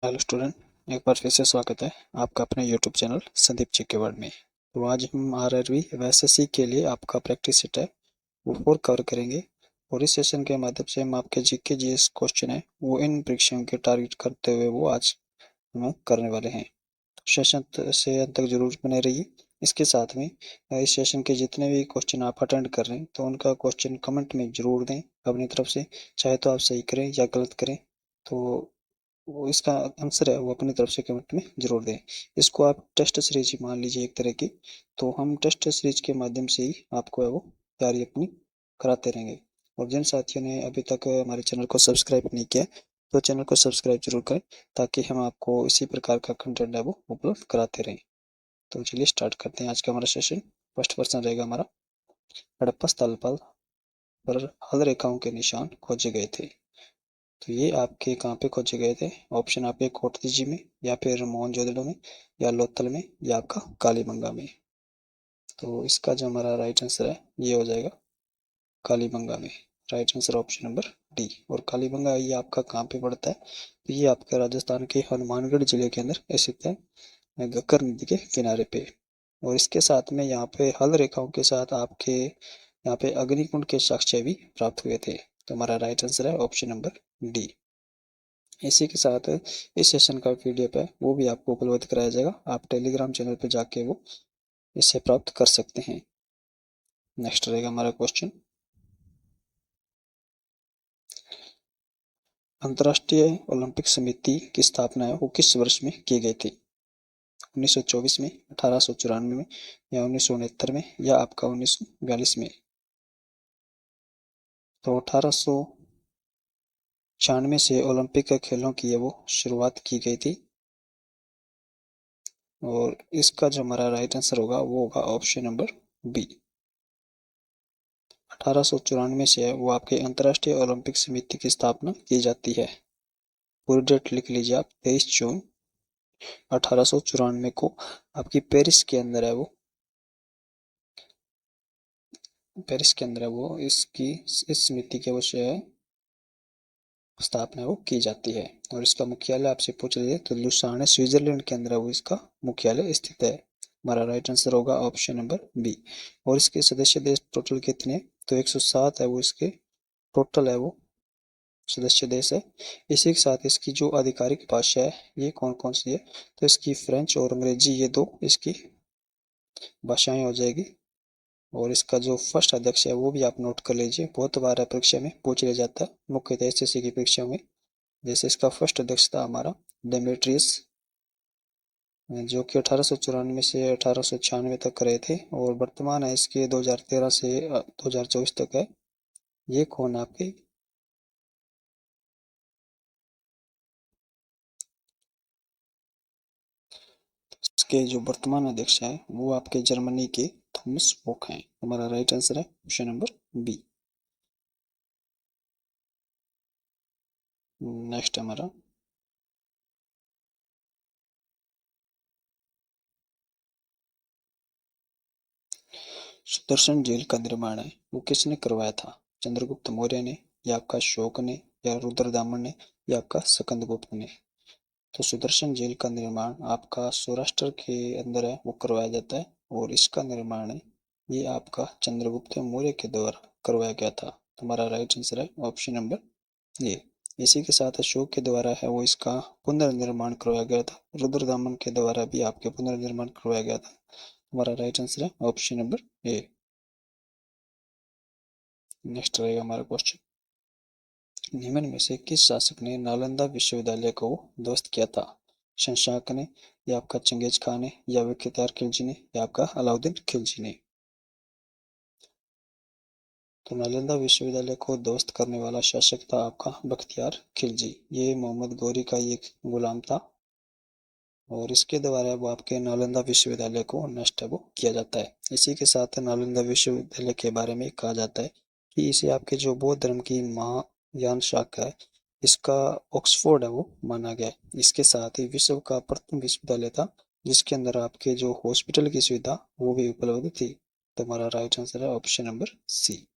Hello student, एक बार फिर से स्वागत है आपका अपने यूट्यूब चैनल संदीप जी के वर्ड में। तो आज हम आरआरबी व एसएससी के लिए आपका प्रैक्टिस सेट है वो 4 कवर करेंगे और इस सेशन के माध्यम से हम आपके जीके जीएस क्वेश्चन है वो इन परीक्षाओं के टारगेट करते हुए वो आज हम करने वाले हैं। तो सेशन से अंत तक जरूर बने रहिए। इसके साथ में इस सेशन के जितने भी क्वेश्चन आप अटेंड कर रहे हैं तो उनका क्वेश्चन कमेंट में जरूर दें अपनी तरफ से, चाहे तो आप सही करें या गलत करें। तो वो इसका आंसर है वो अपनी तरफ से कमेंट में जरूर दें। इसको आप टेस्ट सीरीज मान लीजिए एक तरह की। तो हम टेस्ट सीरीज के माध्यम से ही आपको है वो तैयारी अपनी कराते रहेंगे। और जिन साथियों ने अभी तक हमारे चैनल को सब्सक्राइब नहीं किया तो चैनल को सब्सक्राइब जरूर करें ताकि हम आपको इसी प्रकार का कंटेंट है वो उपलब्ध कराते रहें। तो चलिए स्टार्ट करते हैं आज का हमारा सेशन। फर्स्ट क्वेश्चन रहेगा हमारा, हड़प्पा स्थल पर हल रेखाओं के निशान खोजे गए थे। तो ये आपके कहाँ पे खोजे गए थे? ऑप्शन आपके कोटदीजी में या फिर मोहनजोदड़ो में या लोथल में या आपका कालीबंगा में। तो इसका जो हमारा राइट आंसर है ये हो जाएगा कालीबंगा में। Right answer option number D. और कालीबंगा ये आपका कहाँ पे पड़ता है? तो ये आपका राजस्थान के हनुमानगढ़ जिले के अंदर स्थित है, घग्गर नदी के किनारे पे। और इसके साथ में यहाँ पे हल रेखाओं के साथ आपके यहाँ पे अग्निकुंड के साक्ष्य भी प्राप्त हुए थे। तो हमारा राइट आंसर है ऑप्शन नंबर डी। इसी के साथ इस सेशन का पीडीएफ है वो भी आपको उपलब्ध कराया जाएगा। आप टेलीग्राम चैनल पे जाके वो इसे प्राप्त कर सकते हैं। नेक्स्ट रहेगा हमारा क्वेश्चन, अंतर्राष्ट्रीय ओलंपिक समिति की स्थापना है वो किस वर्ष में की गई थी? 1924 में, 1894 में या 1969 में या आपका 1942 में। तो 1896 से ओलंपिक खेलों की वो शुरुआत की गई थी। और इसका जो हमारा राइट आंसर होगा वो होगा ऑप्शन नंबर बी। 1894 से है वो आपके अंतर्राष्ट्रीय ओलंपिक समिति की स्थापना की जाती है। पूरी डेट लिख लीजिए आप, 23 जून 1894 को आपकी पेरिस के अंदर है वो इसकी इस समिति की अवश्य स्थापना वो की जाती है। और इसका मुख्यालय आपसे पूछ लीजिए तो लुसाने स्विट्जरलैंड के अंदर वो इसका मुख्यालय स्थित है। हमारा राइट आंसर होगा ऑप्शन नंबर बी। और इसके सदस्य देश टोटल कितने? तो 107 है वो इसके टोटल है वो सदस्य देश है। इसी के साथ इसकी जो आधिकारिक भाषा है ये कौन कौन सी है? तो इसकी फ्रेंच और अंग्रेजी ये दो इसकी भाषाएं हो जाएगी। और इसका जो फर्स्ट अध्यक्ष है वो भी आप नोट कर लीजिए, बहुत बार परीक्षा में पूछ लिया जाता है मुख्यतः एसएससी की परीक्षा में। जैसे इसका फर्स्ट अध्यक्ष था हमारा डेमेट्रियस, जो कि 1894 से 1896 तक रहे थे। और वर्तमान है इसके 2013 से 2024 तक है। ये कौन आपके? इसके जो वर्तमान अध्यक्ष हैं वो आपके जर्मनी के थॉमस वोक हैं। हमारा राइट आंसर है ऑप्शन नंबर बी। नेक्स्ट हमारा, सुदर्शन झील का निर्माण है वो किसने करवाया था? चंद्रगुप्त मौर्य ने या आपका अशोक ने या रुद्रदामन ने या आपका स्कंदगुप्त ने। तो सुदर्शन झील का निर्माण आपका सौराष्ट्र के अंदर है वो करवाया जाता है। और इसका निर्माण है ये आपका चंद्रगुप्त मौर्य के द्वारा करवाया गया था। हमारा राइट आंसर है ऑप्शन नंबर ए। इसी के साथ अशोक के द्वारा है वो इसका पुनर्निर्माण करवाया गया था। रुद्रदामन के द्वारा भी आपके पुनर्निर्माण करवाया गया था। हमारा राइट आंसर है ऑप्शन नंबर ए। नेक्स्ट रहेगा हमारा क्वेश्चन, निम्न में से किस शासक ने नालंदा विश्वविद्यालय को ध्वस्त किया था? शशांक ने या आपका चंगेज खान ने या इख्तियार खिलजी ने या आपका अलाउद्दीन खिलजी ने। तो नालंदा विश्वविद्यालय को ध्वस्त करने वाला शासक था आपका बख्तियार खिलजी। ये मोहम्मद गौरी का एक गुलाम था। और इसके द्वारा वो आपके नालंदा विश्वविद्यालय को नष्ट वो किया जाता है। इसी के साथ नालंदा विश्वविद्यालय के बारे में कहा जाता है कि इसे आपके जो बौद्ध धर्म की महायान शाखा है इसका ऑक्सफोर्ड है वो माना गया है। इसके साथ ही विश्व का प्रथम विश्वविद्यालय था जिसके अंदर आपके जो हॉस्पिटल की सुविधा वो भी उपलब्ध थी। तो हमारा राइट आंसर है option number C.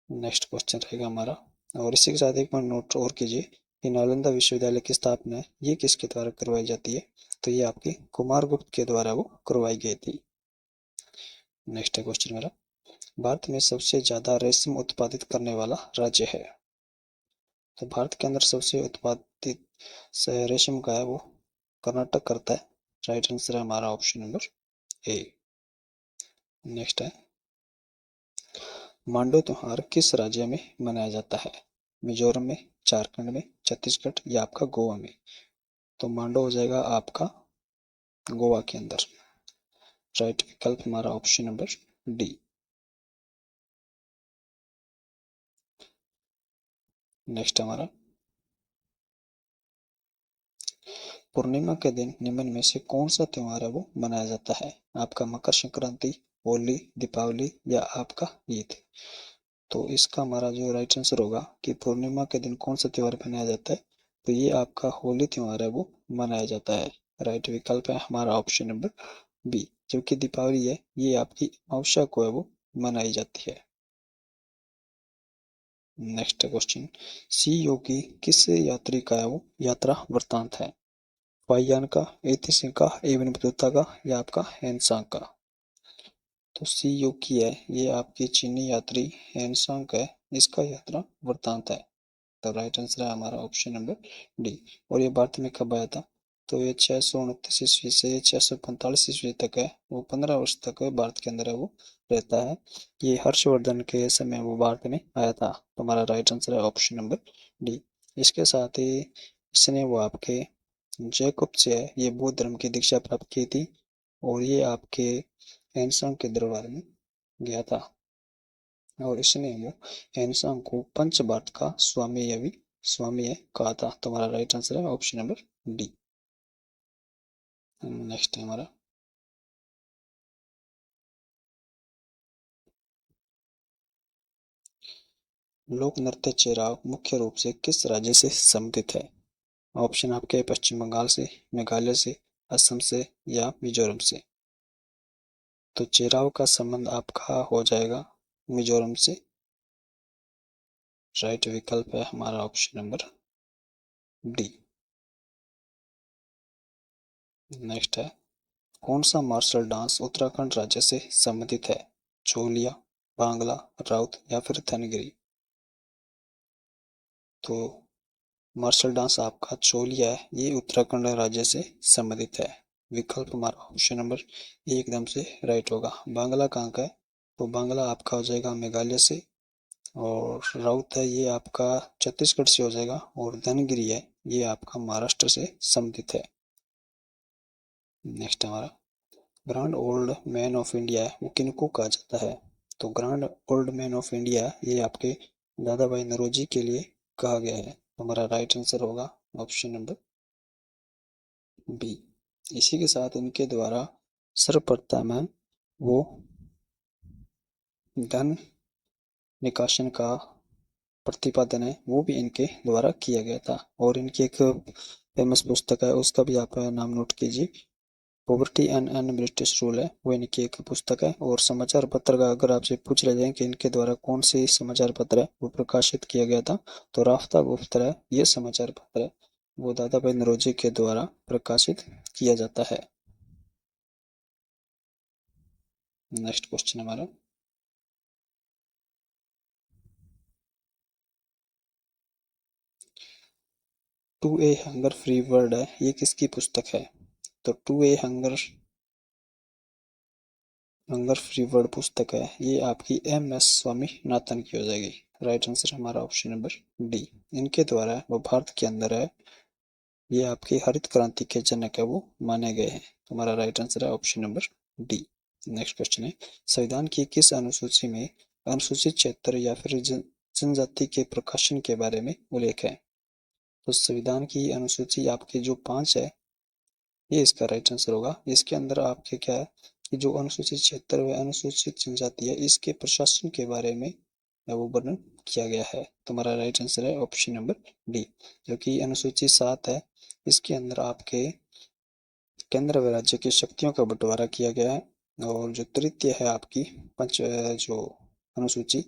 Next question रहेगा हमारा, और इसी के साथ एक बार नोट और कीजिए, कि नालंदा विश्वविद्यालय की स्थापना ये किसके द्वारा करवाई जाती है, तो ये आपके कुमारगुप्त के द्वारा वो करवाई गई थी। नेक्स्ट क्वेश्चन मेरा, भारत में सबसे ज्यादा रेशम उत्पादित करने वाला राज्य है, तो भारत के अंदर सबसे उत्पादित रेशम का है वो कर्नाटक करता है। राइट आंसर है हमारा ऑप्शन नंबर ए। नेक्स्ट है, मांडो त्योहार किस राज्य में मनाया जाता है, मिजोरम में, झारखंड में, छत्तीसगढ़ या आपका गोवा में, तो मांडो हो जाएगा आपका गोवा के अंदर। राइट विकल्प हमारा ऑप्शन नंबर डी। नेक्स्ट हमारा, पूर्णिमा के दिन निम्न में से कौन सा त्योहार है वो मनाया जाता है, आपका मकर संक्रांति, होली, दीपावली या आपका ईद, तो इसका हमारा जो राइट आंसर होगा कि पूर्णिमा के दिन कौन सा त्योहार मनाया जाता है, तो ये आपका होली त्योहार है वो मनाया जाता है। राइट विकल्प है हमारा ऑप्शन नंबर बी। जबकि दीपावली है ये आपकी अमावस्या को है वो मनाई जाती है। नेक्स्ट क्वेश्चन, सी योगी किस यात्री का है वो यात्रा वृत्तांत है, वायुयान का, एतिहासिक का, एवं बतुता का या आपका हैंडसांग का, तो सी योगी है ये आपकी चीनी यात्री हैंडसांग है, इसका यात्रा वृत्तांत है। तो राइट आंसर है हमारा ऑप्शन नंबर डी। और ये भारत में कब आया था, तो ये 629 ईस्वी से 645 ईस्वी तक है, वो 15 वर्ष तक भारत के अंदर है वो रहता है। ये हर्षवर्धन के समय वो भारत में आया था, तो हमारा राइट आंसर है ऑप्शन नंबर डी। इसके साथ ही इसने वो आपके जैकब से है ये बौद्ध धर्म की दीक्षा प्राप्त की थी, और ये आपके हैंडसांग के दरबार में गया था, और इसने वो हैंडसांग को पंच भारत का स्वामी है कहा था। तो हमारा राइट आंसर है ऑप्शन नंबर डी। नेक्स्ट है हमारा, लोक नृत्य चेराव मुख्य रूप से किस राज्य से संबंधित है, ऑप्शन आपके पश्चिम बंगाल से, मेघालय से, असम से या मिजोरम से, तो चेराव का संबंध आपका हो जाएगा मिजोरम से। राइट विकल्प है हमारा ऑप्शन नंबर डी। नेक्स्ट है, कौन सा मार्शल डांस उत्तराखंड राज्य से संबंधित है, चोलिया, बांग्ला, राउत या फिर धनगिरी, तो मार्शल डांस आपका चोलिया है ये उत्तराखंड राज्य से संबंधित है। विकल्प हमारा ऑप्शन नंबर ए एकदम से राइट होगा। बांग्ला कहाँ का है, तो बांग्ला आपका हो जाएगा मेघालय से, और राउत है ये आपका छत्तीसगढ़ से हो जाएगा, और धनगिरी है ये आपका महाराष्ट्र से संबंधित है। नेक्स्ट हमारा, grand old man of India है वो किनको कहा जाता है, तो grand old man of India ये आपके दादा भाई नौरोजी के लिए कहा गया है। हमारा राइट आंसर होगा ऑप्शन नंबर बी। इसी के साथ इनके द्वारा सर्वप्रथम है वो धन निकासन का प्रतिपादन है वो भी इनके द्वारा किया गया था, और इनकी एक फेमस पुस्तक है उसका भी आप नाम नोट कीजिए, पॉवर्टी एंड अनब्रिटिश रूल है वो इनकी एक पुस्तक है। और समाचार पत्र का अगर आपसे पूछ लिया जाए कि इनके द्वारा कौन से समाचार पत्र है वो प्रकाशित किया गया था, तो राफ्ता गुप्त है ये समाचार पत्र है वो दादा भाई नौरोजी के द्वारा प्रकाशित किया जाता है। नेक्स्ट क्वेश्चन हमारा, 2A हंगर फ्री वर्ल्ड है ये किसकी पुस्तक है, तो 2A hunger hunger free world पुस्तक है ये आपकी MS स्वामीनाथन की हो जाएगी। राइट आंसर हमारा ऑप्शन नंबर डी। इनके द्वारा वो भारत के अंदर है ये आपकी हरित क्रांति के जनक है वो माने गए हैं। हमारा राइट आंसर है option number D. Next question है, संविधान की किस अनुसूची में अनुसूचित क्षेत्र या फिर जनजाति के प्रकाशन के बारे में उल्लेख है, तो संविधान की अनुसूची आपकी जो 5 है ये इसका राइट आंसर होगा। इसके अंदर आपके क्या है कि जो अनुसूचित क्षेत्र व अनुसूचित जनजाति है इसके प्रशासन के बारे में वो वर्णन किया गया है। तो हमारा राइट आंसर है ऑप्शन नंबर डी। जो कि अनुसूची 7 है इसके अंदर आपके केंद्र व राज्य की शक्तियों का बंटवारा किया गया है, और जो तृतीय है आपकी पंच जो अनुसूची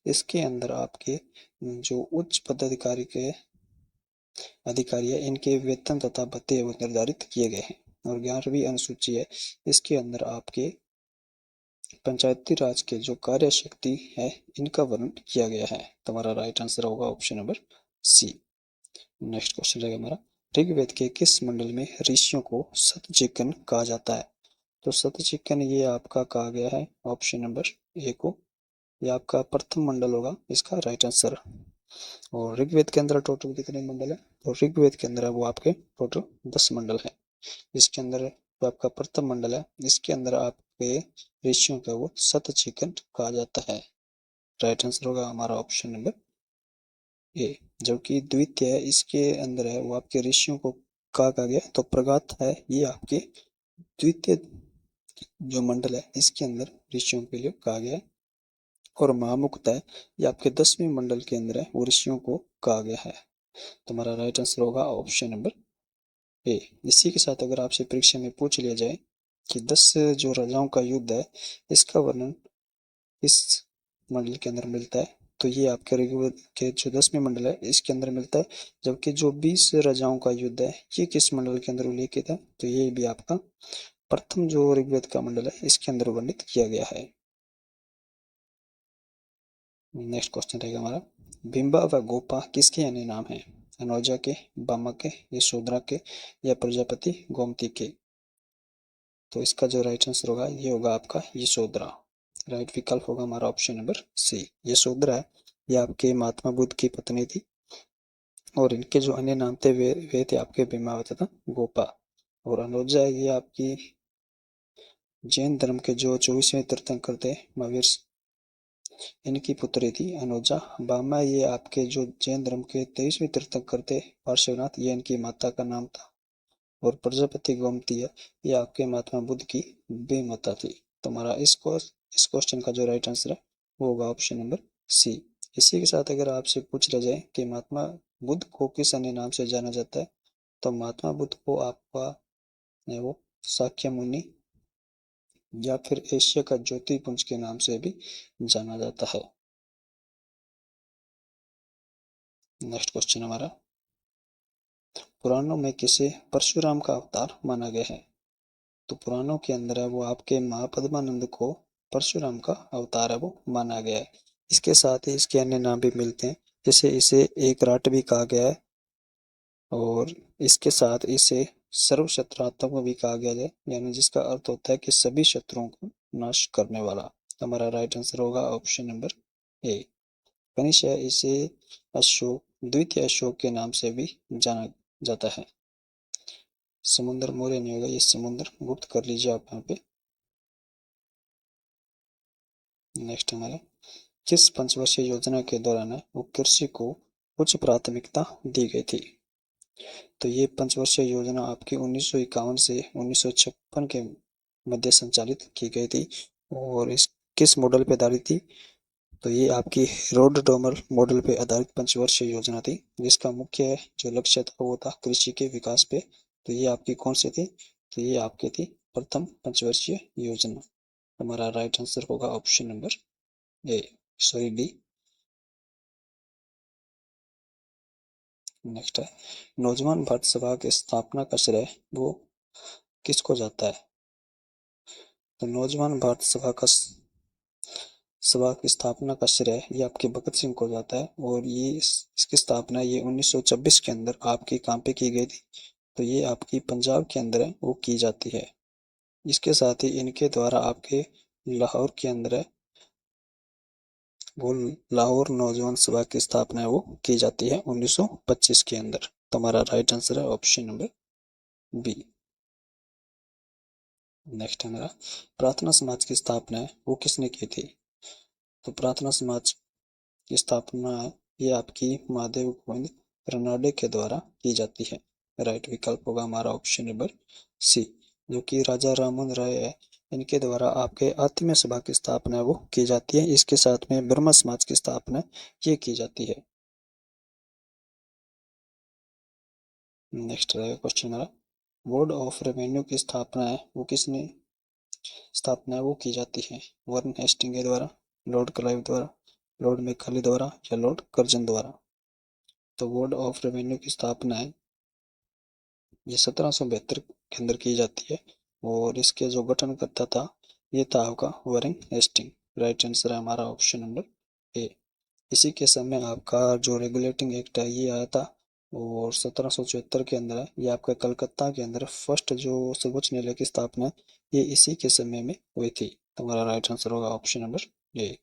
इसके अंदर आपके जो उच्च पदाधिकारी के अधिकारी है, इनके वेतन तथा भत्ते वो निर्धारित किए गए हैं। और 11वीं अनुसूची है, इसके अंदर आपके पंचायती राज के जो कार्य शक्ति है इनका वर्णन किया गया है। तुम्हारा राइट आंसर होगा option number C. Next question रहेगा हमारा, ऋग्वेद के किस मंडल में ऋषियों को सतचिकन कहा जाता है? तो सतचिकन ये आपका कहा गया है ऑप्शन नंबर ए को, ये आपका प्रथम मंडल होगा इसका राइट आंसर। और ऋग्वेद के अंदर टोटल कितने मंडल है? तो ऋग्वेद के अंदर वो आपके टोटल 10 मंडल है। इसके अंदर जो आपका प्रथम मंडल है इसके अंदर आपके ऋषियों का वो सतचिकन कहा जाता है। राइट आंसर होगा हमारा ऑप्शन नंबर ए। जबकि द्वितीय है इसके अंदर है वो आपके ऋषियों को कहा गया, तो प्रगात है ये आपके द्वितीय जो मंडल है इसके अंदर ऋषियों के लिए कहा गया है। और महामुक्त है ये आपके 10वें मंडल के अंदर है वो ऋषियों को कहा गया है। तुम्हारा राइट आंसर होगा ऑप्शन नंबर ए। इसी के साथ अगर आपसे परीक्षा में पूछ लिया जाए कि 10 जो राजाओं का युद्ध है इसका वर्णन इस मंडल के अंदर मिलता है, तो ये आपके ऋग्वेद के जो 10वें मंडल है इसके अंदर मिलता है। जबकि जो 20 राजाओं का युद्ध है ये किस मंडल के अंदर उल्लेखित है? तो ये भी आपका प्रथम जो ऋग्वेद का मंडल है इसके अंदर वर्णित किया गया है। नेक्स्ट क्वेश्चन रहेगा हमारा, बिंबा व गोपा किसके अन्य नाम है? अनौजा के, बामा के, यशोधरा के या प्रजापति गोमती के? तो इसका जो राइट आंसर होगा ये होगा आपका यशोधरा। राइट विकल्प होगा हमारा ऑप्शन नंबर सी। यशोधरा है ये आपके महात्मा बुद्ध की पत्नी थी और इनके जो अन्य नाम थे वे थे आपके बिंबा तथा गोपा। और अनौजा है ये आपकी जैन धर्म के जो 24वें तीर्थंकर थे महावीर इनकी पुत्री थी अनोजा। बामा ये आपके जो जैन धर्म के 23वें तीर्थंकर थे पार्श्वनाथ, ये इनकी माता का नाम था। और प्रजापति गोमती है ये आपके महात्मा बुद्ध की बे माता थी। तुम्हारा इस क्वेश्चन का जो राइट आंसर है वो होगा ऑप्शन नंबर सी। इसी के साथ अगर आपसे पूछ लिया जाए कि महात्मा बुद्ध को किस अन्य नाम से जाना जाता है, तो महात्मा बुद्ध को आपका वो साक्य मुनि या फिर एशिया का ज्योतिपुंज के नाम से भी जाना जाता है। नेक्स्ट क्वेश्चन हमारा, पुराणों में किसे परशुराम का अवतार माना गया है? तो पुराणों के अंदर है वो आपके महापद्मानंद को परशुराम का अवतार है वो माना गया है। इसके साथ ही इसके अन्य नाम भी मिलते हैं, जैसे इसे एक राट भी कहा गया है और इसके साथ इसे सर्व शत्रुआत्मक भी कहा गया है, यानी जिसका अर्थ होता है कि सभी शत्रुओं को नाश करने वाला। हमारा राइट आंसर होगा ऑप्शन नंबर ए। कनिष्क है इसे अशोक द्वितीय अशोक के नाम से भी जाना जाता है। समुद्र मौर्य नहीं होगा, ये समुद्र गुप्त कर लीजिए आप यहाँ पे। नेक्स्ट हमारा, किस पंचवर्षीय योजना के दौरान वो कृषि को उच्च प्राथमिकता दी गई थी? तो ये पंचवर्षीय योजना आपकी 1951 से 1956 के मध्य संचालित की गई थी। और इस किस मॉडल पे आधारित थी? तो ये आपकी रोड डोमर मॉडल पे आधारित पंचवर्षीय योजना थी, जिसका मुख्य जो लक्ष्य था वो था कृषि के विकास पे। तो ये आपकी कौन सी थी? तो ये आपकी थी प्रथम पंचवर्षीय योजना। हमारा राइट आंसर होगा option number A, sorry D. Next है, नौजवान भारत सभा की स्थापना का श्रेय वो किसको जाता है? तो नौजवान भारत सभा की स्थापना का श्रेय ये आपके भगत सिंह को जाता है। और ये इसकी स्थापना ये 1926 के अंदर आपके कहाँ पे की गई थी? तो ये आपकी पंजाब के अंदर है वो की जाती है। इसके साथ ही इनके द्वारा आपके लाहौर के अंदर है वो लाहौर नौजवान सभा की स्थापना है वो की जाती है 1925 के अंदर। तो हमारा राइट आंसर है ऑप्शन नंबर बी। नेक्स्ट है मेरा, प्रार्थना समाज की स्थापना है वो किसने की थी? तो प्रार्थना समाज की स्थापना है ये आपकी महादेव गोविंद रनाडे के द्वारा की जाती है। राइट विकल्प होगा हमारा ऑप्शन नंबर सी, जो कि राजा राममोहन राय है इनके द्वारा आपके आत्मीय सभा की स्थापना वो की जाती है। इसके साथ में ब्रह्म समाज की स्थापना ये की जाती है। नेक्स्ट रहेगा क्वेश्चन हमारा, बोर्ड ऑफ रेवेन्यू की स्थापना है वो किसने स्थापना है वो की जाती है? वारेन हेस्टिंग के द्वारा, लॉर्ड क्लाइव द्वारा, लॉर्ड मैकाले द्वारा या लॉर्ड कर्जन द्वारा? तो बोर्ड ऑफ रेवेन्यू की स्थापना है ये 1772 के अंदर की जाती है और इसके जो गठनकर्ता था ये था आपका वॉरेन हेस्टिंग। राइट आंसर है हमारा ऑप्शन नंबर ए। इसी के समय आपका जो रेगुलेटिंग एक्ट है ये आया था और 1774 के अंदर है। ये आपका कलकत्ता के अंदर फर्स्ट जो सर्वोच्च न्यायालय की स्थापना है ये इसी के समय में हुई थी। तो हमारा राइट आंसर होगा ऑप्शन नंबर ए।